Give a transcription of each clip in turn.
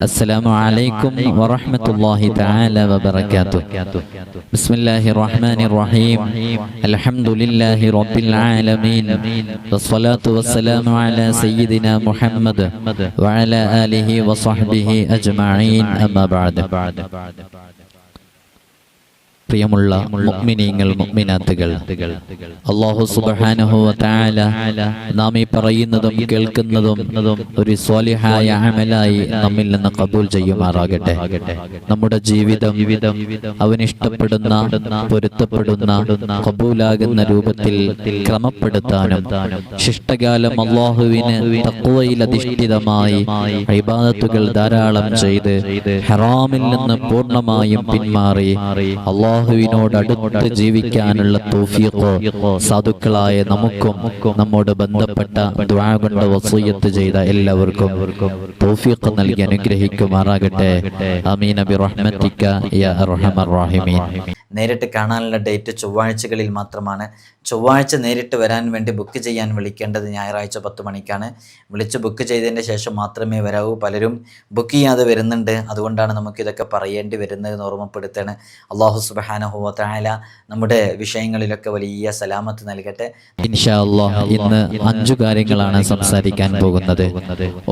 السلام عليكم ورحمة الله تعالى وبركاته. بسم الله الرحمن الرحيم. الحمد لله رب العالمين، والصلاة والسلام على سيدنا محمد وعلى آله وصحبه أجمعين. أما بعد. പ്രിയമുള്ള മുഅ്മിനീങ്ങൾ മുഅ്മിനാത്തുകൾ, അല്ലാഹു സുബ്ഹാനഹു വ തആല നാം ഈ പറയുന്നതും കേൾക്കുന്നതും ഒരു സ്വാലിഹായ അമലായി നമ്മിൽ നിന്ന് ഖബൂൽ ചെയ്യുമാറാകട്ടെ. നമ്മുടെ ജീവിതം അവൻ ഇഷ്ടപ്പെടുന്ന, പൊരുത്തപ്പെടുന്ന, ഖബൂലാകുന്ന രൂപത്തിൽ ക്രമപ്പെടുത്താനും ശിഷ്ടകാലം അല്ലാഹുവിന് തഖ്വയിൽ അധിഷ്ഠിതമായി ഇബാദത്തുകൾ ധാരാളം ചെയ്ത് ഹറാമിൽ നിന്ന് പൂർണ്ണമായും പിന്മാറി അല്ലാഹുവിനോട് അടുത്ത് ജീവിക്കാനുള്ള തൗഫീഖ് സാധുക്കളായ നമുക്കും നമ്മോട് ബന്ധപ്പെട്ട ദുആ കൊണ്ട് വസിയത്ത് ചെയ്ത എല്ലാവർക്കും തൗഫീഖ് നൽകി അനുഗ്രഹിക്കുമാറാകട്ടെ. ആമീൻ ബിറഹ്മതിക യാ അർഹമർ റഹീമീൻ. നേരിട്ട് കാണാനുള്ള ഡേറ്റ് ചൊവ്വാഴ്ചകളിൽ മാത്രമാണ്. ചൊവ്വാഴ്ച നേരിട്ട് വരാൻ വേണ്ടി ബുക്ക് ചെയ്യാൻ വിളിക്കേണ്ടത് ഞായറാഴ്ച 10 മണിക്കാണ്. വിളിച്ച് ബുക്ക് ചെയ്തതിൻ്റെ ശേഷം മാത്രമേ വരാവൂ. പലരും ബുക്ക് ചെയ്യാതെ വരുന്നുണ്ട്. അതുകൊണ്ടാണ് നമുക്കിതൊക്കെ പറയേണ്ടി വരുന്നതെന്ന് ഓർമ്മപ്പെടുത്താണ്. അല്ലാഹു സുബ്ഹാനഹു വ തആല നമ്മുടെ വിഷയങ്ങളിലൊക്കെ വലിയ സലാമത്ത് നൽകട്ടെ. ഇൻഷാ അല്ലാഹ് ഇന്ന് 5 കാര്യങ്ങളാണ് സംസാരിക്കാൻ പോകുന്നത്.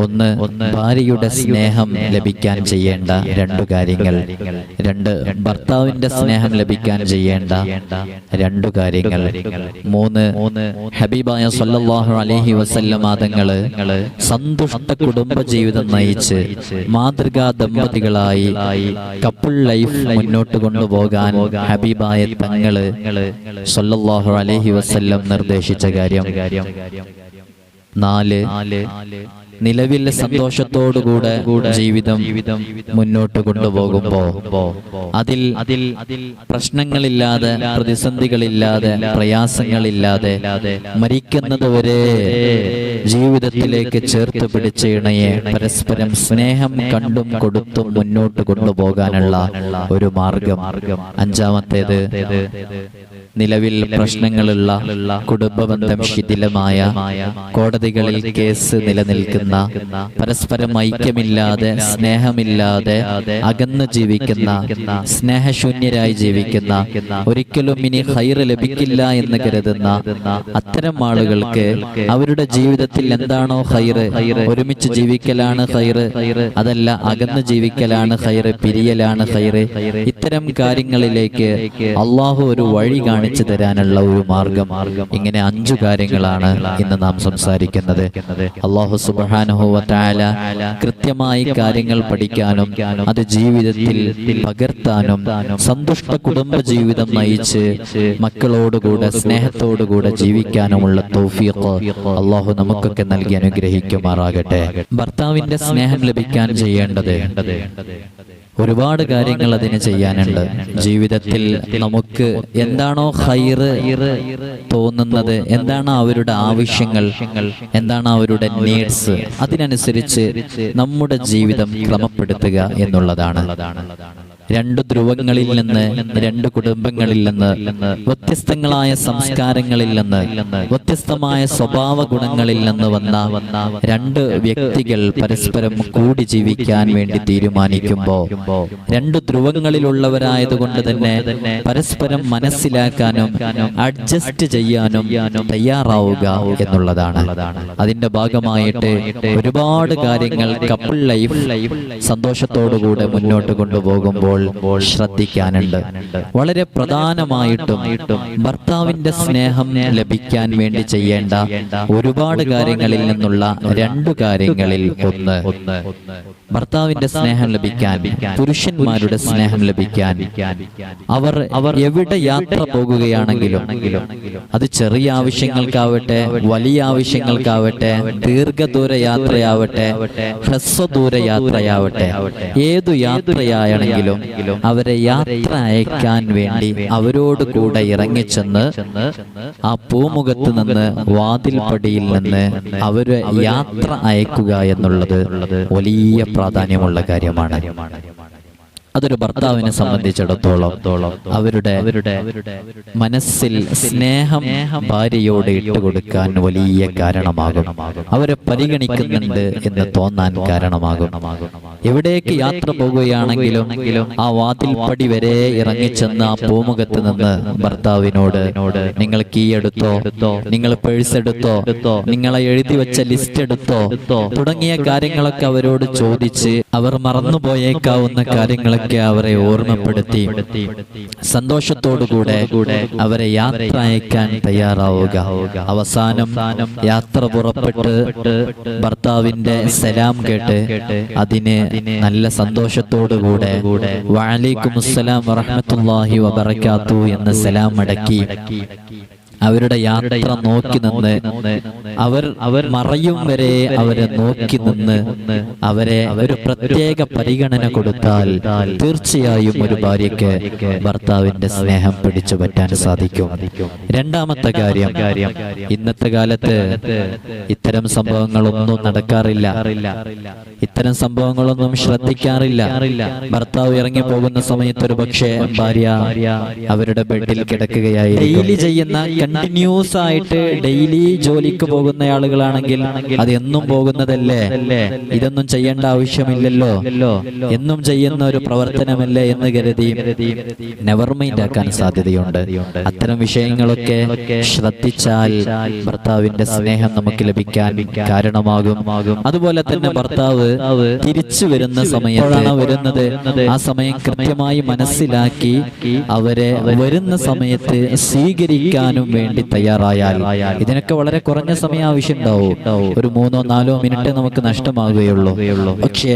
ഒന്ന്, ഭാര്യയുടെ സ്നേഹം ലഭിക്കാൻ ചെയ്യേണ്ട 2 കാര്യങ്ങൾ. 2, ഭർത്താവിന്റെ സ്നേഹം ലഭിക്കാൻ ചെയ്യേണ്ട 2 കാര്യങ്ങൾ. 3, ഹബീബായ സല്ലല്ലാഹു അലൈഹി വസല്ലം തങ്ങള് സന്തുഷ്ട കുടുംബ ജീവിതം നയിച്ച് മാതൃകാ ദമ്പതികളായി കപ്പിൾ ലൈഫ് മുന്നോട്ട് കൊണ്ടുപോകാൻ ഹബീബായ തങ്ങള് സല്ലല്ലാഹു അലൈഹി വസല്ലം നിർദ്ദേശിച്ച കാര്യം. 4, നിലവിൽ സന്തോഷത്തോടുകൂടെ ജീവിതം മുന്നോട്ട് കൊണ്ടുപോകുമ്പോ അതിൽ പ്രശ്നങ്ങളില്ലാതെ, പ്രതിസന്ധികളില്ലാതെ, പ്രയാസങ്ങളില്ലാതെ മരിക്കുന്നതുവരെ ജീവിതത്തിലേക്ക് ചേർത്ത് പിടിച്ച ഇണയെ പരസ്പരം സ്നേഹം കണ്ടും കൊടുത്തും മുന്നോട്ട് കൊണ്ടുപോകാനുള്ള ഒരു മാർഗം. 5-മത്തേത്, നിലവിൽ പ്രശ്നങ്ങളുള്ള, കുടുംബബന്ധം ശിഥിലമായ, കോടതികളിൽ കേസ് നിലനിൽക്കുന്ന, പരസ്പരം ഐക്യമില്ലാതെ, സ്നേഹമില്ലാതെ അകന്നു ജീവിക്കുന്ന, സ്നേഹശൂന്യരായി ജീവിക്കുന്ന, ഒരിക്കലും ഇനി ഖൈറ് ലഭിക്കില്ല എന്ന് കരുതുന്ന അത്തരം ആളുകൾക്ക് അവരുടെ ജീവിതത്തിൽ എന്താണോ ഖൈറ്, ഒരുമിച്ച് ജീവിക്കലാണ് ഖൈറ്, അതല്ല അകന്നു ജീവിക്കലാണ് ഖൈറ്, പിരിയലാണ് ഖൈറ്, ഇത്തരം കാര്യങ്ങളിലേക്ക് അള്ളാഹു ഒരു വഴി കാണിച്ചു തരാനുള്ള ഒരു മാർഗം. ഇങ്ങനെ 5 കാര്യങ്ങളാണ് ഇന്ന് നാം സംസാരിക്കുന്നത്. അല്ലാഹു സുബ്ഹാനഹു വ തആല കൃത്യമായി കാര്യങ്ങൾ പഠിക്കാനും അത് ജീവിതത്തിൽ പകർത്താനും സന്തുഷ്ട കുടുംബ ജീവിതം നയിച്ച് മക്കളോടുകൂടെ സ്നേഹത്തോടുകൂടെ ജീവിക്കാനുമുള്ള തൗഫീഖ് അല്ലാഹു നമുക്കൊക്കെ നൽകി അനുഗ്രഹിക്കുമാറാകട്ടെ. ഭർത്താവിന്റെ സ്നേഹം ലഭിക്കാൻ ചെയ്യേണ്ടത് ഒരുപാട് കാര്യങ്ങൾ അതിന് ചെയ്യാനുണ്ട്. ജീവിതത്തിൽ നമുക്ക് എന്താണോ ഖൈറ് തോന്നുന്നത്, എന്താണോ അവരുടെ ആവശ്യങ്ങൾ, എന്താണ് അവരുടെ നീഡ്സ്, അതിനനുസരിച്ച് നമ്മുടെ ജീവിതം ക്രമപ്പെടുത്തുക എന്നുള്ളതാണ്. 2 ധ്രുവങ്ങളിൽ നിന്ന്, 2 കുടുംബങ്ങളിൽ നിന്ന്, വ്യത്യസ്തങ്ങളായ സംസ്കാരങ്ങളിൽ നിന്ന്, വ്യത്യസ്തമായ സ്വഭാവ ഗുണങ്ങളിൽ നിന്ന് വന്ന 2 വ്യക്തികൾ പരസ്പരം കൂടി ജീവിക്കാൻ വേണ്ടി തീരുമാനിക്കുമ്പോൾ 2 ധ്രുവങ്ങളിലുള്ളവരായതുകൊണ്ട് തന്നെ പരസ്പരം മനസ്സിലാക്കാനും അഡ്ജസ്റ്റ് ചെയ്യാനും തയ്യാറാവുക എന്നുള്ളതാണ്. അതിന്റെ ഭാഗമായിട്ട് ഒരുപാട് കാര്യങ്ങൾ കപ്പിൾ ലൈഫ് സന്തോഷത്തോടുകൂടെ മുന്നോട്ട് കൊണ്ടുപോകുമ്പോൾ ശ്രദ്ധിക്കാനുണ്ട്. വളരെ പ്രധാനമായിട്ടും ഭർത്താവിന്റെ സ്നേഹം ലഭിക്കാൻ വേണ്ടി ചെയ്യേണ്ട ഒരുപാട് കാര്യങ്ങളിൽ നിന്നുള്ള 2 കാര്യങ്ങളിൽ ഒന്ന്, ഭർത്താവിന്റെ സ്നേഹം ലഭിക്കാൻ, പുരുഷന്മാരുടെ സ്നേഹം ലഭിക്കാൻ അവർ എവിടെ യാത്ര പോകുകയാണെങ്കിലും, അത് ചെറിയ ആവശ്യങ്ങൾക്കാവട്ടെ, വലിയ ആവശ്യങ്ങൾക്കാവട്ടെ, ദീർഘദൂര യാത്രയാവട്ടെ, ഹ്രസ്വദൂര യാത്രയാവട്ടെ, ഏതു യാത്രയാണെങ്കിലും അവരെ യാത്ര അയക്കാൻ വേണ്ടി അവരോട് കൂടെ ഇറങ്ങിച്ചെന്ന് ആ പൂമുഖത്ത് നിന്ന്, വാതിൽപ്പടിയിൽ നിന്ന് അവരെ യാത്ര അയക്കുക എന്നുള്ളത് വലിയ പ്രാധാന്യമുള്ള കാര്യമാണ്. അതൊരു ഭർത്താവിനെ സംബന്ധിച്ചിടത്തോളം അവരുടെ മനസ്സിൽ സ്നേഹം ഭാര്യയോട് ഇട്ടുകൊടുക്കാൻ വലിയ കാരണമാകും. അവരെ പരിഗണിക്കുന്നുണ്ട് എന്ന് തോന്നാൻ കാരണമാകും. എവിടേക്ക് യാത്ര പോകുകയാണെങ്കിലും ആ വാതിൽപ്പടി വരെ ഇറങ്ങിച്ചെന്ന് ആ പൂമുഖത്ത് നിന്ന് ഭർത്താവിനോട് നിങ്ങൾ കീ എടുത്തോ, നിങ്ങൾ പേഴ്സ് എടുത്തോ, നിങ്ങളെ എഴുതി വെച്ച ലിസ്റ്റ് എടുത്തോ തുടങ്ങിയ കാര്യങ്ങളൊക്കെ അവരോട് ചോദിച്ച് അവർ മറന്നുപോയേക്കാവുന്ന കാര്യങ്ങളൊക്കെ അവരെ ഓർമ്മപ്പെടുത്തി സന്തോഷത്തോടുകൂടെ അവരെ യാത്ര അയക്കാൻ തയ്യാറാവുക. അവസാനം യാത്ര പുറപ്പെട്ട് ഭർത്താവിന്റെ സലാം കേട്ട് അതിന് നല്ല സന്തോഷത്തോടുകൂടെ വഅലൈക്കുമുസ്സലാം വറഹ്മത്തുള്ളാഹി വബറകാതുഹു എന്ന സലാം മടക്കി അവരുടെ യാത്ര നോക്കി നിന്ന് അവർ മറയും വരെ അവരെ നോക്കി നിന്ന് അവരെ ഒരു പ്രത്യേക പരിഗണന കൊടുത്താൽ തീർച്ചയായും ഒരു ഭാര്യയ്ക്ക് ഭർത്താവിന്റെ സ്നേഹം പിടിച്ചു പറ്റാൻ സാധിക്കും. രണ്ടാമത്തെ കാര്യം, ഇന്നത്തെ കാലത്ത് ഇത്തരം സംഭവങ്ങളൊന്നും നടക്കാറില്ല, ഇത്തരം സംഭവങ്ങളൊന്നും ശ്രദ്ധിക്കാറില്ല. ഭർത്താവ് ഇറങ്ങി പോകുന്ന സമയത്ത് ഒരു പക്ഷേ ഭാര്യ അവരുടെ ബെഡിൽ കിടക്കുകയായിരിക്കും. ഡെയിലി ചെയ്യുന്ന കണ്ടിന്യൂസ് ആയിട്ട് ഡെയിലി ജോലിക്ക് പോകുന്ന ആളുകളാണെങ്കിൽ അത് എന്നും പോകുന്നതല്ലേ, ഇതൊന്നും ചെയ്യേണ്ട ആവശ്യമില്ലല്ലോ, എന്നും ചെയ്യുന്ന ഒരു പ്രവർത്തനമല്ലേ എന്ന് കരുതി നെവർ മൈൻഡ് ആക്കാൻ സാധ്യതയുണ്ട്. അത്തരം വിഷയങ്ങളൊക്കെ ശ്രദ്ധിച്ചാൽ ഭർത്താവിന്റെ സ്നേഹം നമുക്ക് ലഭിക്കാൻ കാരണമാകും. അതുപോലെ തന്നെ ഭർത്താവ് തിരിച്ചു വരുന്ന സമയത്താണ് വരുന്നത്, ആ സമയം കൃത്യമായി മനസ്സിലാക്കി അവരെ വരുന്ന സമയത്ത് സ്വീകരിക്കാനും വേണ്ടി തയ്യാറായാൽ ഇതിനൊക്കെ വളരെ കുറഞ്ഞ സമയം ആവശ്യമുണ്ടാവും. ഒരു 3-4 മിനിറ്റ് നമുക്ക് നഷ്ടമാകുകയുള്ളൂ. പക്ഷേ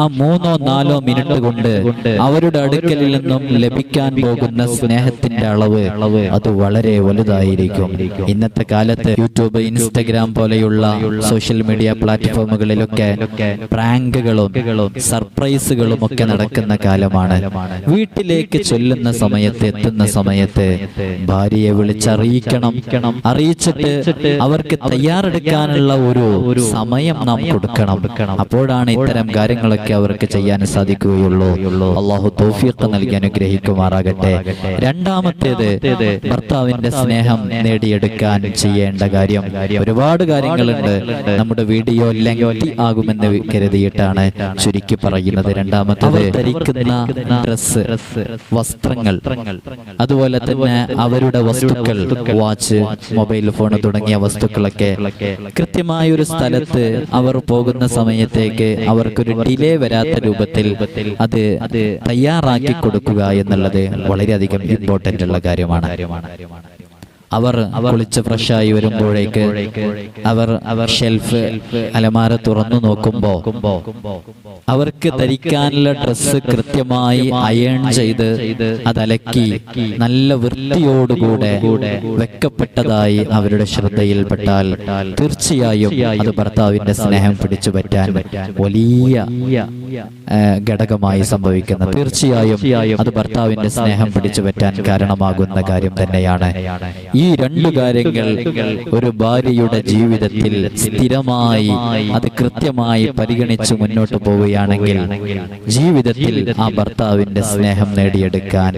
ആ 3-4 മിനിറ്റ് കൊണ്ട് അവരുടെ അടുക്കലിൽ നിന്നും ലഭിക്കാൻ പോകുന്ന സ്നേഹത്തിന്റെ അളവ് അത് വളരെ വലുതായിരിക്കും. ഇന്നത്തെ കാലത്ത് യൂട്യൂബ്, ഇൻസ്റ്റഗ്രാം പോലെയുള്ള സോഷ്യൽ മീഡിയ പ്ലാറ്റ്ഫോമുകളിലൊക്കെ പ്രാങ്കുകളും സർപ്രൈസുകളും ഒക്കെ നടക്കുന്ന കാലമാണ്. വീട്ടിലേക്ക് ചൊല്ലുന്ന സമയത്ത്, എത്തുന്ന സമയത്ത് ഭാര്യയെ വിളിച്ചറിയിക്കണം, അറിയിച്ചിട്ട് അവർക്ക് തയ്യാറെടുക്കാനുള്ള ഒരു സമയം നാം കൊടുക്കണം. അപ്പോഴാണ് ഇത്തരം കാര്യങ്ങളൊക്കെ അവർക്ക് ചെയ്യാൻ സാധിക്കുകയുള്ളൂ. അള്ളാഹു തൗഫീഖ് നൽകി അനുഗ്രഹിക്കുമാറാകട്ടെ. രണ്ടാമത്തേത്, ഭർത്താവിന്റെ സ്നേഹം നേടിയെടുക്കാൻ ചെയ്യേണ്ട കാര്യം ഒരുപാട് കാര്യങ്ങളുണ്ട്. നമ്മുടെ വീഡിയോ ലെങ്തി ആകുമെന്ന് കരുതിയിട്ടാണ് ചുരുക്കി പറയുന്നത്. രണ്ടാമത്തേത്, ധരിക്കുന്ന ഡ്രസ്, വസ്ത്രങ്ങൾ, അതുപോലെ തന്നെ അവരുടെ വസ്തുക്കൾ, വാച്ച്, മൊബൈൽ ഫോൺ തുടങ്ങിയ വസ്തുക്കളൊക്കെ കൃത്യമായ ഒരു സ്ഥലത്ത് അവർ പോകുന്ന സമയത്തേക്ക് അവർക്കൊരു ഡിലേ വരാത്ത രൂപത്തിൽ അത് തയ്യാറാക്കി കൊടുക്കുക എന്നുള്ളത് വളരെയധികം ഇമ്പോർട്ടന്റ് ഉള്ള കാര്യമാണ്. അവർ കുളിച്ച് ഫ്രഷായി വരുമ്പോഴേക്ക് അവർ ഷെൽഫ്, അലമാര തുറന്നു നോക്കുമ്പോ അവർക്ക് ധരിക്കാനുള്ള ഡ്രസ്സ് കൃത്യമായി അയൺ ചെയ്ത് അതലക്കി നല്ല വൃത്തിയോടുകൂടെ വെക്കപ്പെട്ടതായി അവരുടെ ശ്രദ്ധയിൽപ്പെട്ടാൽ തീർച്ചയായും അത് ഭർത്താവിന്റെ സ്നേഹം പിടിച്ചു പറ്റാൻ വലിയ ഘടകമായി സംഭവിക്കുന്നത്. തീർച്ചയായും അത് ഭർത്താവിന്റെ സ്നേഹം പിടിച്ചു പറ്റാൻ കാരണമാകുന്ന കാര്യം തന്നെയാണ്. ഈ രണ്ടു കാര്യങ്ങൾ ഒരു ഭാര്യയുടെ ജീവിതത്തിൽ സ്ഥിരമായി അത് കൃത്യമായി പരിഗണിച്ച് മുന്നോട്ട് പോവുകയാണെങ്കിൽ ജീവിതത്തിൽ ആ ഭർത്താവിന്റെ സ്നേഹം നേടിയെടുക്കാൻ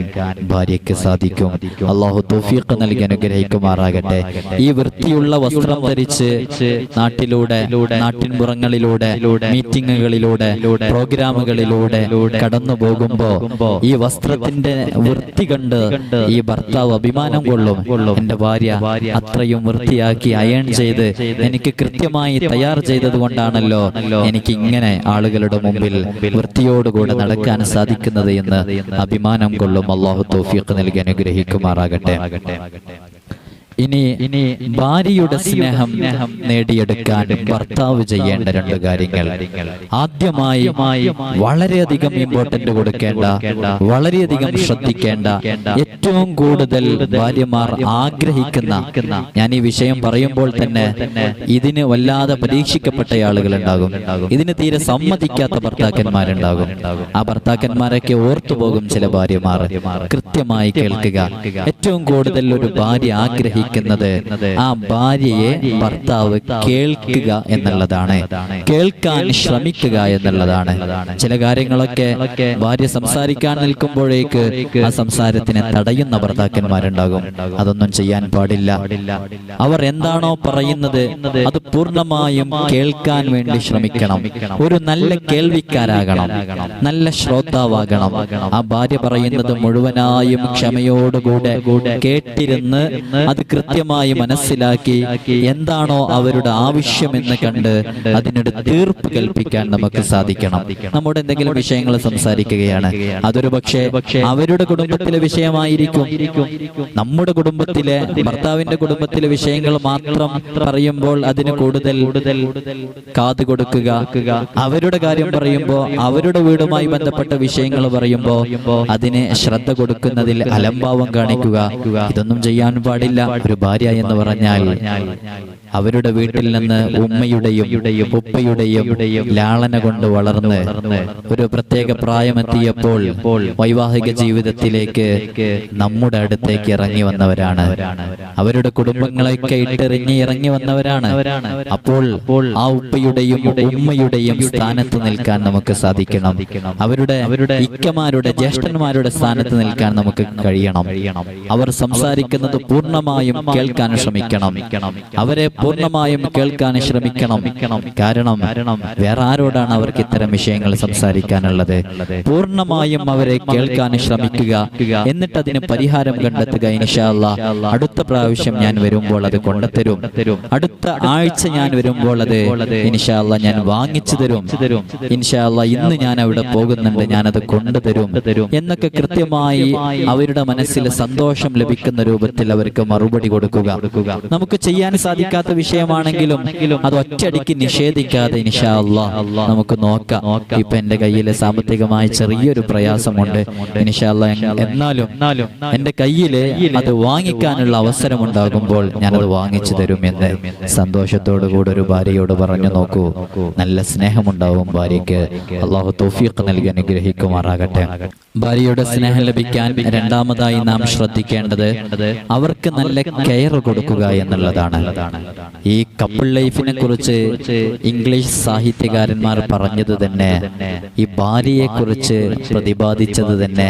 ഭാര്യയ്ക്ക് സാധിക്കും. അള്ളാഹു തൗഫീഖ് നൽകി അനുഗ്രഹിക്കുമാറാകട്ടെ. ഈ വൃത്തിയുള്ള വസ്ത്രം ധരിച്ച് നാട്ടിലൂടെ, നാട്ടിൻപുറങ്ങളിലൂടെ, മീറ്റിങ്ങുകളിലൂടെ, പ്രോഗ്രാമുകളിലൂടെ കടന്നു പോകുമ്പോ ഈ വസ്ത്രത്തിന്റെ വൃത്തി കണ്ട് ഈ ഭർത്താവ് അഭിമാനം കൊള്ളും. എന്റെ ഭാര്യ അത്രയും വൃത്തിയാക്കി അയൺ ചെയ്ത് എനിക്ക് കൃത്യമായി തയ്യാർ ചെയ്തത് കൊണ്ടാണല്ലോ എനിക്ക് ഇങ്ങനെ ആളുകളുടെ മുമ്പിൽ വൃത്തിയോടുകൂടെ നടക്കാൻ സാധിക്കുന്നത് എന്ന് അഭിമാനം കൊള്ളും. അല്ലാഹു തൗഫീഖ് നൽകി അനുഗ്രഹിക്കുമാറാകട്ടെ. ഇനി ഭാര്യയുടെ സ്നേഹം നേടിയെടുക്കാൻ ഭർത്താവ് ചെയ്യേണ്ട രണ്ട് കാര്യങ്ങൾ. ആദ്യമായി വളരെയധികം ഇമ്പോർട്ടന്റ് കൊടുക്കേണ്ട, വളരെയധികം ശ്രദ്ധിക്കേണ്ട, ഏറ്റവും കൂടുതൽ ഭാര്യമാർ ആഗ്രഹിക്കുന്ന, ഞാൻ ഈ വിഷയം പറയുമ്പോൾ തന്നെ ഇതിന് വല്ലാതെ പരീക്ഷിക്കപ്പെട്ട ആളുകൾ ഉണ്ടാകും, ഇതിന് തീരെ സമ്മതിക്കാത്ത ഭർത്താക്കന്മാരുണ്ടാകും. ആ ഭർത്താക്കന്മാരൊക്കെ ഓർത്തുപോകും ചില ഭാര്യമാർ. കൃത്യമായി കേൾക്കുക. ഏറ്റവും കൂടുതൽ ഒരു ഭാര്യ ആഗ്രഹിക്കുന്ന ആഗ്രഹിക്കുന്നത് ആ ഭാര്യയെ ഭർത്താവ് കേൾക്കുക എന്നുള്ളതാണ്, കേൾക്കാൻ ശ്രമിക്കുക എന്നുള്ളതാണ്. ചില കാര്യങ്ങളൊക്കെ ഭാര്യ സംസാരിക്കാൻ നിൽക്കുമ്പോഴേക്ക് ആ സംസാരത്തിനെ തടയുന്ന ഭർത്താക്കന്മാരുണ്ടാകും. അതൊന്നും ചെയ്യാൻ പാടില്ല. അവർ എന്താണോ പറയുന്നത് അത് പൂർണ്ണമായും കേൾക്കാൻ വേണ്ടി ശ്രമിക്കണം. ഒരു നല്ല കേൾവിക്കാരാകണം, നല്ല ശ്രോതാവാകണം. ആ ഭാര്യ പറയുന്നത് മുഴുവനായും ക്ഷമയോടുകൂടെ കേട്ടിരുന്ന് അത് കൃത്യമായി മനസ്സിലാക്കി എന്താണോ അവരുടെ ആവശ്യമെന്ന് കണ്ട് അതിനൊരു തീർപ്പ് കൽപ്പിക്കാൻ നമുക്ക് സാധിക്കണം. നമ്മുടെ എന്തെങ്കിലും വിഷയങ്ങൾ സംസാരിക്കുകയാണ്, അതൊരു പക്ഷേ അവരുടെ കുടുംബത്തിലെ വിഷയമായിരിക്കും. നമ്മുടെ കുടുംബത്തിലെ ഭർത്താവിന്റെ കുടുംബത്തിലെ വിഷയങ്ങൾ മാത്രം പറയുമ്പോൾ അതിന് കൂടുതൽ കാത് കൊടുക്കുക. അവരുടെ കാര്യം പറയുമ്പോ, അവരുടെ വീടുമായി ബന്ധപ്പെട്ട വിഷയങ്ങൾ പറയുമ്പോ അതിന് ശ്രദ്ധ കൊടുക്കുന്നതിൽ അലംഭാവം കാണിക്കുക. ഇതൊന്നും ചെയ്യാൻ പാടില്ല. ഒരു ഭാര്യ എന്ന് പറഞ്ഞാൽ അവരുടെ വീട്ടിൽ നിന്ന് ഉമ്മയുടെയും ഉപ്പയുടെയും ലാളന കൊണ്ട് വളർന്ന് ഒരു പ്രത്യേക പ്രായമെത്തിയപ്പോൾ വൈവാഹിക ജീവിതത്തിലേക്ക് നമ്മുടെ അടുത്തേക്ക് ഇറങ്ങി വന്നവരാണ്. അവരുടെ കുടുംബങ്ങളെയൊക്കെ ഇട്ടെറിഞ്ഞ് ഇറങ്ങി വന്നവരാണ്. അപ്പോൾ ആ ഉപ്പയുടെയും ഉമ്മയുടെയും സ്ഥാനത്ത് നിൽക്കാൻ നമുക്ക് സാധിക്കണം. അവരുടെ ഇക്കമാരുടെ ജ്യേഷ്ഠന്മാരുടെ സ്ഥാനത്ത് നിൽക്കാൻ നമുക്ക് കഴിയണം. അവർ സംസാരിക്കുന്നത് പൂർണ്ണമായും കേൾക്കാൻ ശ്രമിക്കണം. അവരെ പൂർണ്ണമായും കേൾക്കാൻ ശ്രമിക്കണം. കാരണം വേറെ ആരോടാണ് അവർക്ക് ഇത്തരം വിഷയങ്ങൾ സംസാരിക്കാനുള്ളത്? പൂർണ്ണമായും അവരെ കേൾക്കാൻ ശ്രമിക്കുക, എന്നിട്ട് അതിന് പരിഹാരം കണ്ടെത്തുക. ഇൻഷാ അല്ലാഹ് അടുത്ത പ്രാവശ്യം ഞാൻ വരുമ്പോൾ അത് കൊണ്ടുതരും. അടുത്ത ആഴ്ച ഞാൻ വരുമ്പോൾ അത് ഇൻഷാ അല്ലാഹ് ഞാൻ വാങ്ങിച്ചു തരും. ഇൻഷാ അല്ലാഹ് ഇന്ന് ഞാൻ അവിടെ പോകുന്നുണ്ട്, ഞാനത് കൊണ്ടുതരും എന്നൊക്കെ കൃത്യമായി അവരുടെ മനസ്സിൽ സന്തോഷം ലഭിക്കുന്ന രൂപത്തിൽ അവർക്ക് മറുപടി കൊടുക്കുക. നമുക്ക് ചെയ്യാൻ സാധിക്കാത്ത വിഷയമാണെങ്കിലും അത് ഒറ്റയടിക്ക് നിഷേധിക്കാതെ ഇൻഷാ അല്ലാഹ് നമുക്ക് നോക്കാം. ഇപ്പൊ എന്റെ കയ്യിൽ സാമ്പത്തികമായി ചെറിയൊരു പ്രയാസമുണ്ട്, ഇൻഷാ അല്ലാഹ് എന്നാലും എന്റെ കയ്യിൽ അത് വാങ്ങിക്കാനുള്ള അവസരം ഉണ്ടാകുമ്പോൾ ഞാനത് വാങ്ങിച്ചു തരും എന്ന് സന്തോഷത്തോടു കൂടെ ഒരു ഭാര്യയോട് പറഞ്ഞു നോക്കൂ. നല്ല സ്നേഹമുണ്ടാവും ഭാര്യയ്ക്ക്. അള്ളാഹു തൗഫീഖ് നൽകി അനുഗ്രഹിക്കുമാറാകട്ടെ. ഭാര്യയുടെ സ്നേഹം ലഭിക്കാൻ രണ്ടാമതായി നാം ശ്രദ്ധിക്കേണ്ടത് അവർക്ക് നല്ല കെയർ കൊടുക്കുക എന്നുള്ളതാണ്. ഈ കപ്പിൾ ലൈഫിനെ കുറിച്ച് ഇംഗ്ലീഷ് സാഹിത്യകാരന്മാർ പറഞ്ഞത് തന്നെ, ഈ ഭാര്യയെ കുറിച്ച് പ്രതിപാദിച്ചത് തന്നെ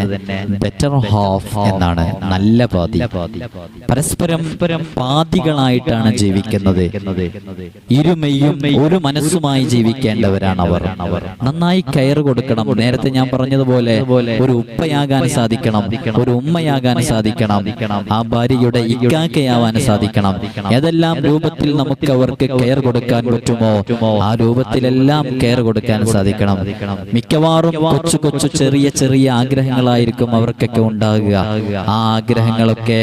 ബെറ്റർ ഹാഫ് എന്നാണ്. നല്ല പാതി. പരസ്പരം പാതികളായിട്ടാണ് ജീവിക്കുന്നത്. ഇരുമെയ്യും ഒരു മനസ്സുമായി ജീവിക്കേണ്ടവരാണ് അവർ. നന്നായി കെയർ കൊടുക്കണം. നേരത്തെ ഞാൻ പറഞ്ഞതുപോലെ ഒരു ഉപ്പയാകാൻ സാധിക്കണം, ഒരു ഉമ്മയാകാൻ സാധിക്കണം, ആ ഭാര്യയുടെ ഇക്കാക്കയാവാൻ സാധിക്കണം. ഏതെല്ലാം രൂപത്തിൽ നമുക്ക് അവർക്ക് കെയർ കൊടുക്കാൻ പറ്റുമോ ആ രൂപത്തിലെല്ലാം കെയർ കൊടുക്കാൻ സാധിക്കണം. മിക്കവാറും കൊച്ചു കൊച്ചു ചെറിയ ചെറിയ ആഗ്രഹങ്ങളായിരിക്കും അവർക്കൊക്കെ ഉണ്ടാകുക. ആ ആഗ്രഹങ്ങളൊക്കെ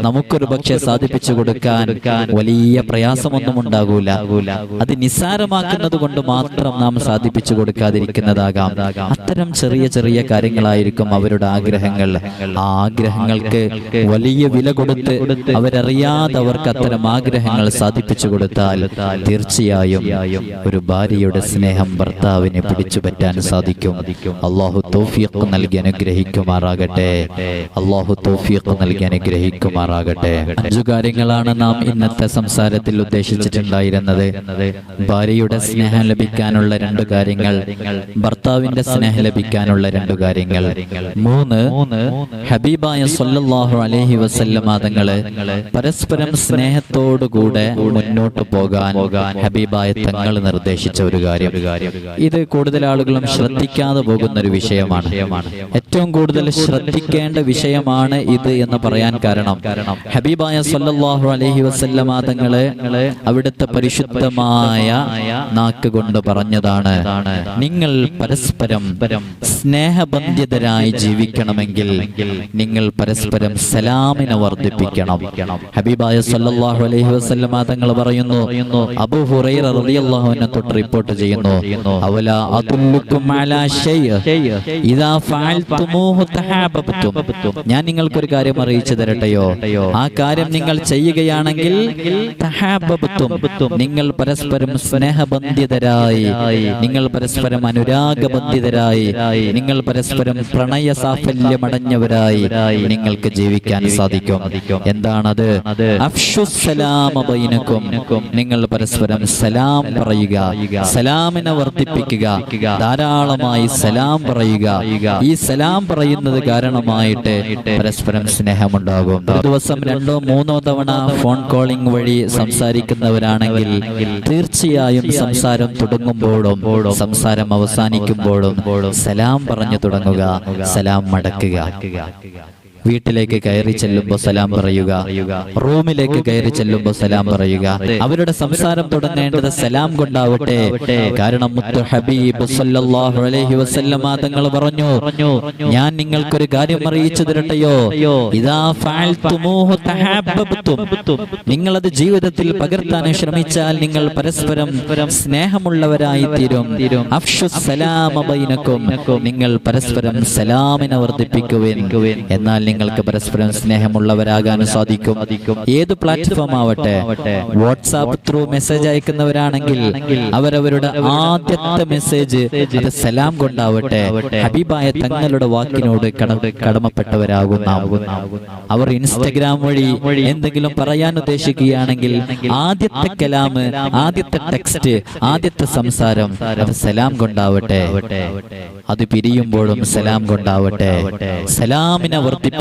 നമുക്കൊരു പക്ഷെ സാധിപ്പിച്ചു കൊടുക്കാൻ വലിയ പ്രയാസമൊന്നും ഉണ്ടാകൂല. അത് നിസ്സാരമാക്കുന്നത് കൊണ്ട് മാത്രം നാം സാധിപ്പിച്ചു കൊടുക്കാതിരിക്കുന്നതാകാം. അത്തരം ചെറിയ ചെറിയ കാര്യങ്ങളായിരിക്കും അവരുടെ ആഗ്രഹങ്ങൾ. ആ ആഗ്രഹങ്ങൾക്ക് വലിയ വില കൊടുത്ത് അവരറിയാതെ അവർക്ക് അത്തരം ആഗ്രഹങ്ങൾ സാധിപ്പിച്ചു കൊടുത്താൽ തീർച്ചയായും ഒരു ഭാര്യയുടെ സ്നേഹം ഭർത്താവിനെ പിടിച്ചുപറ്റാൻ സാധിക്കും. അള്ളാഹു തൗഫീഖ് നൽകി അനുഗ്രഹിക്കുമാറാകട്ടെ. അള്ളാഹു തൗഫീഖ് നൽകി അനുഗ്രഹിക്കുമാറാകട്ടെ. 5 കാര്യങ്ങളാണ് നാം ഇന്നത്തെ സംസാരത്തിൽ ഉദ്ദേശിച്ചിട്ടുണ്ടായിരുന്നത്. ഭാര്യയുടെ സ്നേഹം ലഭിക്കാനുള്ള 2 കാര്യങ്ങൾ, ഭർത്താവിന്റെ സ്നേഹം ലഭിക്കാനുള്ള 2 കാര്യങ്ങൾ. 3 ഹബീബായ സ്വല്ലല്ലാഹു അലൈഹി വസല്ലമ തങ്ങള് പരസ്പരം സ്നേഹത്തോടുകൂടെ മുന്നോട്ട് പോകാൻ ഹബീബായ തങ്ങൾ നിർദ്ദേശിച്ച ഒരു കാര്യം. ഇത് കൂടുതൽ ആളുകളും ശ്രദ്ധിക്കാതെ പോകുന്ന ഒരു വിഷയമാണ്. ഏറ്റവും കൂടുതൽ ശ്രദ്ധിക്കേണ്ട വിഷയമാണ് ഇത് എന്ന് പറയാൻ കാരണം ഹബീബായ സ്വല്ലല്ലാഹു അലൈഹി വസല്ലമ തങ്ങളെ അവിടുത്തെ പരിശുദ്ധമായ നാക്ക് കൊണ്ട് പറഞ്ഞതാണ്, നിങ്ങൾ പരസ്പരം സ്നേഹബന്ധിതരായി ജീവിക്കണമെങ്കിൽ നിങ്ങൾ പരസ്പരം സലാമിനെ വർദ്ധിപ്പിക്കണം. ഹബീബായ സ്വല്ലല്ലാഹു അലൈഹി വസല്ലമ തങ്ങൾ പറയുന്നു, അബൂ ഹുറൈറ റളിയല്ലാഹു അൻഹു തൊട്ട് റിപ്പോർട്ട് ചെയ്യുന്നു, അവലാ അദുല്ലുക്കും അലാ ശൈഅ ഇദാ ഫഅൽതുമൂഹു തഹാബബതും. ഞാൻ നിങ്ങൾക്കൊരു കാര്യം അറിയിച്ചു തരട്ടെയോ? ആ കാര്യം നിങ്ങൾ ചെയ്യുകയാണെങ്കിൽ തഹാബബതും, നിങ്ങൾ പരസ്പരം സ്നേഹബന്ധിതരായി, നിങ്ങൾ പരസ്പരം അനുരാഗബന്ധിതരായി, നിങ്ങൾ പരസ്പരം പ്രണയ സാഫല്യമടഞ്ഞവരായി നിങ്ങൾക്ക് ജീവിക്കാൻ സാധിക്കും. എന്താണ് അഫ്ശുസ്സലാമ ബൈനക്കും, നിങ്ങൾ പരസ്പരം സലാം പറയുക, സലാമിനെ വർദ്ധിപ്പിക്കുക, ധാരാളമായി സലാം പറയുക. ഈ സലാം പറയുന്നത് കാരണമായിട്ട് പരസ്പരം സ്നേഹമുണ്ടാകും. ഒരു ദിവസം 2-3 തവണ ഫോൺ കോളിംഗ് വഴി സംസാരിക്കുന്നവരാണെങ്കിൽ തീർച്ചയായും സംസാരം തുടങ്ങുമ്പോഴും സംസാരം അവസാനിക്കുമ്പോഴും സലാം പറഞ്ഞു തുടങ്ങുക, സലാം മടക്കുക. വീട്ടിലേക്ക് കയറി ചെല്ലുമ്പോൾ സലാം പറയുക, റൂമിലേക്ക് കയറി ചെല്ലുമ്പോൾ സലാം പറയുക. അവരുടെ സംസാരം തുടങ്ങേണ്ടത് സലാം കൊണ്ടാവട്ടെ. കാരണം മുത്തു ഹബീബ് സല്ലല്ലാഹു അലൈഹി വസല്ലമ തങ്ങൾ പറഞ്ഞു, ഞാൻ നിങ്ങൾക്കൊരു കാര്യം അറിയിച്ചു തരട്ടെയോ, ഇദാ ഫഅൽതുമൂഹു തഹബ്ബബ്തും, നിങ്ങൾ അത് ജീവിതത്തിൽ പകർത്താൻ ശ്രമിച്ചാൽ നിങ്ങൾ പരസ്പരം സ്നേഹമുള്ളവരായി തീരും. അഫ്ശുസ് സലാമ ബൈനക്കും, നിങ്ങൾ പരസ്പരം സലാമിനെ വർദ്ധിപ്പിക്കുവിൻ, എന്നാൽ നിങ്ങൾക്ക് പരസ്പരം സ്നേഹമുള്ളവരാകാൻ സാധിക്കും. ഏത് പ്ലാറ്റ്ഫോം ആവട്ടെ, വാട്സാപ്പ് ത്രൂ മെസ്സേജ് അയക്കുന്നവരാണെങ്കിൽ അവരവരുടെ ആദ്യത്തെ മെസ്സേജ് അത് സലാം കൊണ്ടാവട്ടെ. ഹബീബായ തങ്ങളുടെ വാക്കിനോട് കടമപ്പെട്ടവരാകുന്ന അവർ ഇൻസ്റ്റഗ്രാം വഴി എന്തെങ്കിലും പറയാൻ ഉദ്ദേശിക്കുകയാണെങ്കിൽ ആദ്യത്തെ കലാമ്, ആദ്യത്തെ ടെക്സ്റ്റ്, ആദ്യത്തെ സംസാരം അത് സലാം കൊണ്ടാവട്ടെ. അത് പിരിയുമ്പോഴും സലാം കൊണ്ടാവട്ടെ. സലാമിനെ വർദ്ധിപ്പിക്കുവിൻ.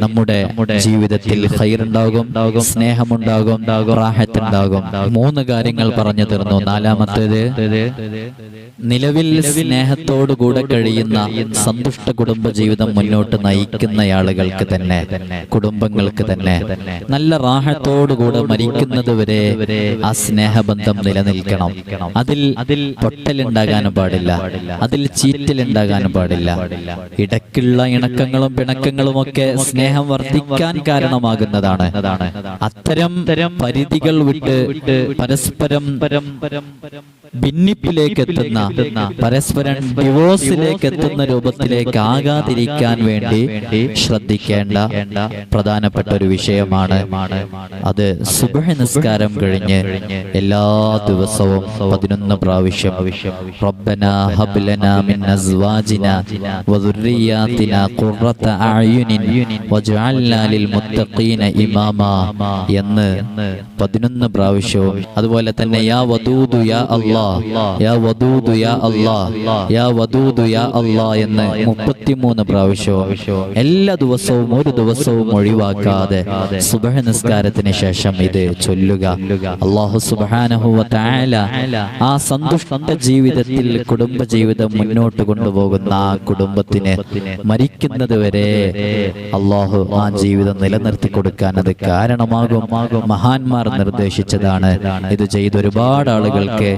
നമ്മുടെ ജീവിതത്തിൽ ഖൈറുണ്ടാകും, സ്നേഹമുണ്ടാകും, റാഹത്തുണ്ടാകും. 3 കാര്യങ്ങൾ പറഞ്ഞു തീർന്നു. 4-മത്തേത്, നിലവിൽ സ്നേഹത്തോടുകൂടെ കഴിയുന്ന സന്തുഷ്ട കുടുംബ ജീവിതം മുന്നോട്ട് നയിക്കുന്ന ആളുകൾക്ക് തന്നെ, കുടുംബങ്ങൾക്ക് തന്നെ നല്ല റാഹത്തോടുകൂടെ മരിക്കുന്നത് വരെ ആ സ്നേഹബന്ധം നിലനിൽക്കണം. അതിൽ പൊട്ടലുണ്ടാകാനും പാടില്ല, അതിൽ ചീറ്റലുണ്ടാകാനും പാടില്ല. ഇടയ്ക്കുള്ള ഇണക്കങ്ങളും പിണക്കങ്ങളും ഒക്കെ സ്നേഹം വർദ്ധിക്കാൻ കാരണമാകുന്നതാണ്. അത്തരം പരിധികൾ വിട്ട് പരസ്പരം ഭിന്നിപ്പിലേക്ക് എത്തുന്ന, പരസ്പരം ഡിവോഴ്സിലേക്ക് എത്തുന്ന രൂപത്തിലേക്ക് ആകാതിരിക്കാൻ വേണ്ടി ശ്രദ്ധിക്കേണ്ട പ്രധാനപ്പെട്ട ഒരു വിഷയമാണ്. അത് സുബ്ഹ് നിസ്കാരം കഴിഞ്ഞ് എല്ലാ ദിവസവും 11 പ്രാവശ്യം റബ്ബനാ ഹബ് ലനാ മിൻ അസ്വാജിനാ വദുർരിയാതിനാ ഖുർറത അഅ്യുനിൻ വജ്അൽനാ ലിൽ മുത്തഖീന ഇമാമാ എന്ന് 11 പ്രാവശ്യവും, അതുപോലെ തന്നെ യാ വദൂദു യാ അല്ലാഹ്, യാ വദൂദു യാ അല്ലാഹ്, യാ വദൂദു യാ അല്ലാഹ് എന്ന് 33 പ്രാവശ്യവും എല്ലാ ദിവസവും ഒരു ദിവസവും ഒഴിവാക്കാതെ സുബ്ഹ് നിസ്കാരത്തിന് ശേഷം ഇത് ചൊല്ലുക. അല്ലാഹു സുബ്ഹാനഹു വ തആല ആ സന്തുഷ്ട ജീവിതത്തിൽ കുടുംബ ജീവിതം മുന്നോട്ട് കൊണ്ടുപോകുന്ന ആ കുടുംബത്തിന് മരിക്കുന്നത് വരെ അല്ലാഹു ആ ജീവിതം നിലനിർത്തി കൊടുക്കാൻ അത് കാരണമാകും. മഹാന്മാർ നിർദ്ദേശിച്ചതാണ്. ഇത് ചെയ്ത് ഒരുപാട് ആളുകൾക്ക്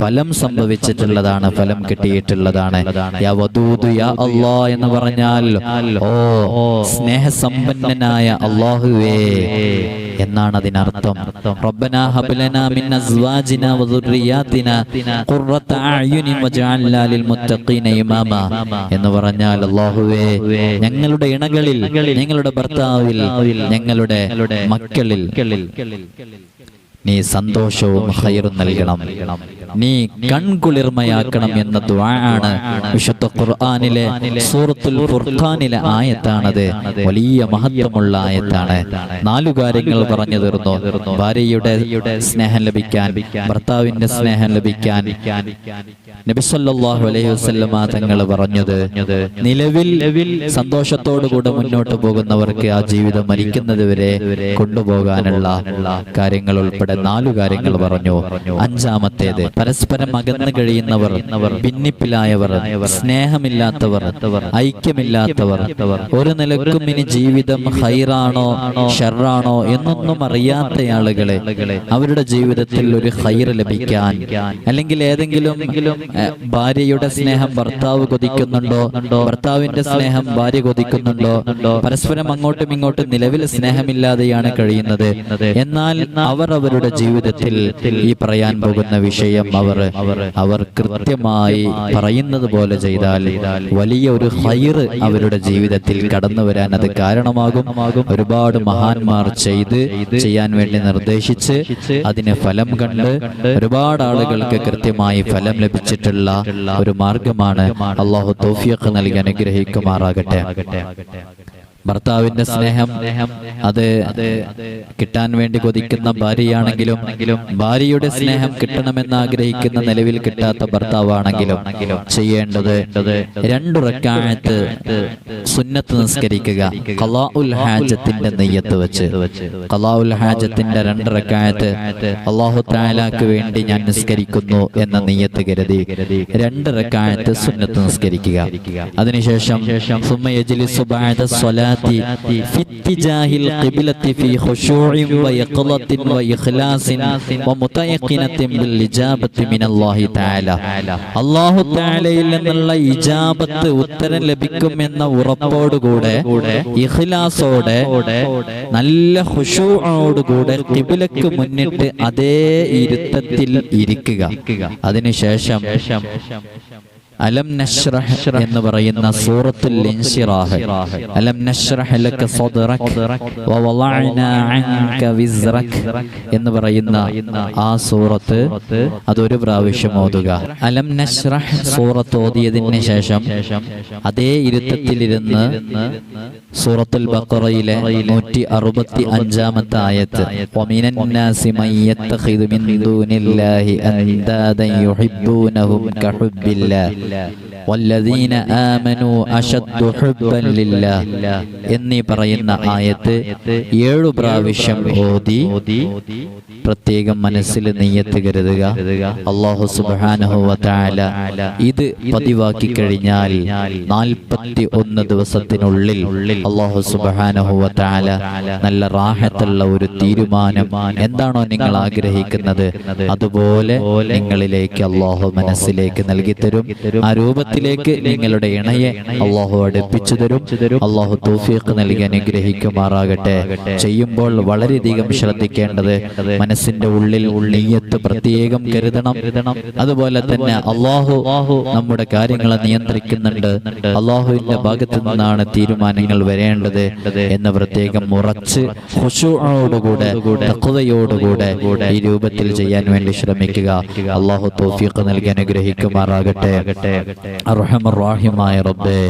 ഫലം സംഭവിച്ചിട്ടുള്ളതാണ്, ഫലം കിട്ടിയിട്ടുള്ളതാണ്. യാ വദൂദു യാ അല്ലാഹ് എന്ന് പറഞ്ഞാൽ ഓ സ്നേഹസമ്പന്നനായ അല്ലാഹുവേ എന്നാണ് അതിനർത്ഥം. റബ്ബനാ ഹബ് ലനാ മിൻ അസ്വാജിനാ വദുർരിയാതിനാ ഖുർറത അഅ്യുനിൻ വജഅൽനാ ലിൽ മുത്തഖീന ഇമാമാ എന്ന് പറഞ്ഞാൽ അല്ലാഹുവേ ഞങ്ങളുടെ ഇണകളിൽ, ഞങ്ങളുടെ ഭർത്താവിൽ, ഞങ്ങളുടെ മക്കളിൽ നീ സന്തോഷവും ഖൈറും നൽകണം, നീ കൺകുളിർമയാക്കണം എന്ന ദുആആണ് വിശുദ്ധ ഖുർആനിലെ സൂറത്തുൽ ഫുർഖാനിലെ ആയത്താണത്. വലിയ മഹത്വമുള്ള ആയത്താണ്. 4 കാര്യങ്ങൾ പറഞ്ഞു തീർന്നു. ഭാര്യയുടെ സ്നേഹം ലഭിക്കാൻ, ഭർത്താവിന്റെ സ്നേഹം ലഭിക്കാൻ നബി സല്ലല്ലാഹു അലൈഹി വസല്ലമ തങ്ങൾ പറഞ്ഞത്, നിലവിൽ സന്തോഷത്തോടുകൂടെ മുന്നോട്ട് പോകുന്നവർക്ക് ആ ജീവിതം മരിക്കുന്നത് വരെ കൊണ്ടുപോകാനുള്ള കാര്യങ്ങൾ ഉൾപ്പെടെ 4 കാര്യങ്ങൾ പറഞ്ഞു. 5-മത്തേത്, പരസ്പരം അകന്നു കഴിയുന്നവർ, ഭിന്നിപ്പിലായവർ, സ്നേഹമില്ലാത്തവർ, ഐക്യമില്ലാത്തവർ, ഒരു നിലക്കും ഇനി ജീവിതം ഖൈറാണോ ഷർറാണോ എന്നൊന്നും അറിയാത്ത ആളുകളെ അവരുടെ ജീവിതത്തിൽ ഒരു ഖൈർ ലഭിക്കാൻ, അല്ലെങ്കിൽ ഏതെങ്കിലും ഭാര്യയുടെ സ്നേഹം ഭർത്താവ് കൊതിക്കുന്നുണ്ടോ, ഭർത്താവിന്റെ സ്നേഹം ഭാര്യ കൊതിക്കുന്നുണ്ടോ, പരസ്പരം അങ്ങോട്ടും ഇങ്ങോട്ടും നിലവിൽ സ്നേഹമില്ലാതെയാണ് കഴിയുന്നത്. എന്നാൽ അവർ അവരുടെ ജീവിതത്തിൽ ഈ പറയാൻ പോകുന്ന വിഷയം അവർ കൃത്യമായി പറയുന്നത് പോലെ ചെയ്താൽ വലിയ ഒരു ഖൈർ അവരുടെ ജീവിതത്തിൽ കടന്നു വരാൻ അത് കാരണമാകും. ഒരുപാട് മഹാന്മാർ ചെയ്യാൻ വേണ്ടി നിർദ്ദേശിച്ച് അതിന് ഫലം കണ്ട് ഒരുപാട് ആളുകൾക്ക് കൃത്യമായി ഫലം ലഭിച്ചിട്ടുള്ള ഒരു മാർഗമാണ്. അല്ലാഹു തൗഫീഖ് നൽകി അനുഗ്രഹിക്കുമാറാകട്ടെ. ഭർത്താവിന്റെ സ്നേഹം അത് കിട്ടാൻ വേണ്ടി കൊതിക്കുന്ന ഭാര്യയാണെങ്കിലും ഭാര്യയുടെ സ്നേഹം കിട്ടണമെന്ന് ആഗ്രഹിക്കുന്ന നിലവിൽ കിട്ടാത്ത ഭർത്താവാണെങ്കിലും ചെയ്യേണ്ടത് 2 റക്അത്ത് സുന്നത്ത് നിസ്കരിക്കുക. ഖളാഉൽ ഹാജത്തിന്റെ നിയ്യത്ത് വെച്ച് ഖളാഉൽ ഹാജത്തിന്റെ 2 റക്അത്ത് അല്ലാഹു തആലാക്ക് വേണ്ടി ഞാൻ നിസ്കരിക്കുന്നു എന്ന നിയ്യത്ത് കരുതി 2 റക്അത്ത് സുന്നത്ത് നിസ്കരിക്കുക. അതിനുശേഷം സുമ്മ യജ്ലിസു ബഅദ സ്വലാത്തി ഫി ഇത്തിജാഹിൽ ഖിബ്ലത്തി ഫീ ഖുശൂഇൻ വയഖ്ളത്തിൻ വഇഖ്ലാസിൻ വമുതയഖിനത്തിൻ ബിൽ ഇജാബത്തി മിനല്ലാഹി തആല. അല്ലാഹു തആലയിൽ നിന്നുള്ള ഇജാബത്ത് ഉത്തരം ലഭിക്കുമെന്ന ഉറപ്പോടുകൂടെ ഇഖ്ലാസോടെ നല്ല ഖുശൂഅോടുകൂടെ ഖിബ്ലക്ക് മുന്നിട്ട് അതേ ഇരുത്തത്തിൽ ഇരിക്കുക. അതിനുശേഷം അലം നശ്റഹ് എന്ന് പറയുന്ന സൂറത്തുൽ ഇൻശിറാഹ്, അലം നശ്റഹ് ലക സദ്റക വവളഅനാ അൻക വിസ്റക എന്ന് പറയുന്ന ആ സൂറത്ത് അതൊരു പ്രാവശ്യം ഓതുക. അലം നശ്റഹ് സൂറത്ത് ഓതിയതിന് ശേഷം അതേ ഇരുത്തത്തിലിരുന്ന് സൂറത്തുൽ ബഖറയിലെ 165-ാമത്തെ ആയത്ത് വമിനൻ നാസി മൻ യത്തഖിദു മിൻ ദൂനില്ലാഹി അൻദാദൻ യുഹിബ്ബൂനഹും കഹുബ്ബില്ലാഹ് വല്ലദീന ആമനൂ അശദ്ദു ഹുബ്ബൻ ലില്ലാഹ് എന്നീ പറയുന്ന ആയത്ത് 7 പ്രാവശ്യം ഓതി പ്രത്യേകം മനസ്സിൽ നിയ്യത്ത് കരുതുക. അല്ലാഹു സുബ്ഹാനഹു വ തആല ഇത് പതിവാക്കി കഴിഞ്ഞാൽ 41 ദിവസത്തിനുള്ളിൽ അല്ലാഹു സുബ്ഹാനഹു വ തആല നല്ല റാഹത്തുള്ള ഒരു തീരുമാനം എന്താണോ നിങ്ങൾ ആഗ്രഹിക്കുന്നത് അതുപോലെ നിങ്ങളിലേക്ക് അല്ലാഹു മനസ്സിലേക്ക് നൽകി തരും. ആ രൂപത്തിലേക്ക് നിങ്ങളുടെ ഇണയെ അല്ലാഹു അടുപ്പിച്ചു തരും. അല്ലാഹു തൗഫീഖ് നൽകി അനുഗ്രഹിക്കുമാറാകട്ടെ. ചെയ്യുമ്പോൾ വളരെയധികം ശ്രദ്ധിക്കേണ്ടത് മനസ്സിന്റെ ഉള്ളിൽ നിയ്യത്ത് പ്രത്യേകം കരുതണം. അതുപോലെ തന്നെ അല്ലാഹു നമ്മുടെ കാര്യങ്ങളെ നിയന്ത്രിക്കുന്നുണ്ട്, അല്ലാഹുവിന്റെ ഭാഗത്തു നിന്നാണ് തീരുമാനങ്ങൾ വരേണ്ടത് എന്ന് പ്രത്യേകം ഉറച്ച് ഖുശൂഅോടുകൂടെ തഖ്വയോടുകൂടെ ഈ രൂപത്തിൽ ചെയ്യാൻ വേണ്ടി ശ്രമിക്കുക. അല്ലാഹു തൗഫീഖ് നൽകി അനുഗ്രഹിക്കുമാറാകട്ടെ. അർഹമർ റഹീമായ റബ്ബേ,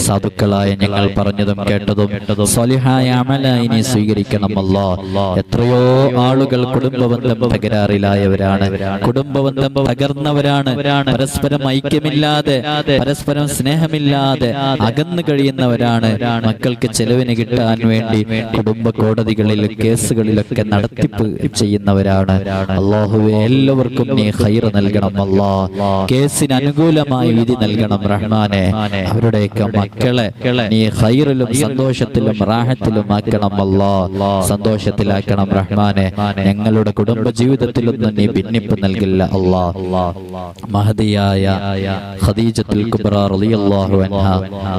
സാധുക്കളായ ഞങ്ങൾ പറഞ്ഞതും കേട്ടതും സ്വലിഹായ അമലായി നീ സ്വീകരിക്കണം അല്ലാഹ്. എത്രയോ ആളുകൾ കുടുംബബന്ധം തകരാറിലായവരാണ്, കുടുംബബന്ധം തകർന്നവരാണ്, പരസ്പരം ഐക്യമില്ലാതെ പരസ്പരം സ്നേഹമില്ലാതെ അകന്നു കഴിയുന്നവരാണ്. മക്കൾക്ക് ചെലവിന് കിട്ടാൻ വേണ്ടി കുടുംബ കോടതികളിൽ കേസുകളിലൊക്കെ നടത്തിപ്പ് ചെയ്യുന്നവരാണ്. അല്ലാഹുവേ, എല്ലാവർക്കും നീ ഖൈർ നൽകണം അല്ലാഹ്. കേസിന് അനുകൂലമായ വിധി നൽകണം റഹ്മാനെ. അവരുടെയൊക്കെ മക്കളെ നീ ഖൈറിലും സന്തോഷത്തിലും റാഹത്തിലും ആക്കണം അല്ലാഹ്. സന്തോഷത്തിലാക്കണം റഹ്മാനെ. ഞങ്ങളുടെ കുടുംബ ജീവിതത്തിലൊന്നും നീ ഭിന്നിപ്പ് നൽകില്ല അല്ലാഹ്. മഹദിയായ ഖദീജത്തുൽ കുബ്ര റളിയല്ലാഹു അൻഹ,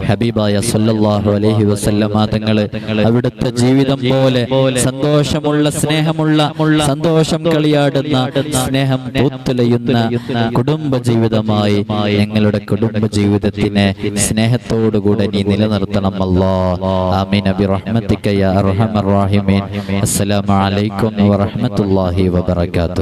ഹബീബായ സല്ലല്ലാഹു അലൈഹി വസല്ലമ തങ്ങളെ അവിടുത്തെ ജീവിതം പോലെ സന്തോഷമുള്ള സ്നേഹമുള്ള സന്തോഷം കളിയാടുന്ന സ്നേഹം പൂത്തുലയുന്ന കുടുംബ ജീവിതമായി ഞങ്ങളുടെ കുടുംബ ജീവിതത്തിനെ സ്നേഹത്തോടുകൂടെ നീ നിലനിർത്തണം അല്ലാഹ്. ആമീൻ ബിറഹ്മതിക യാ അർഹമർ റഹീമീൻ. അസ്സലാമു അലൈക്കും വറഹ്മത്തുള്ളാഹി വബറകാതുഹു.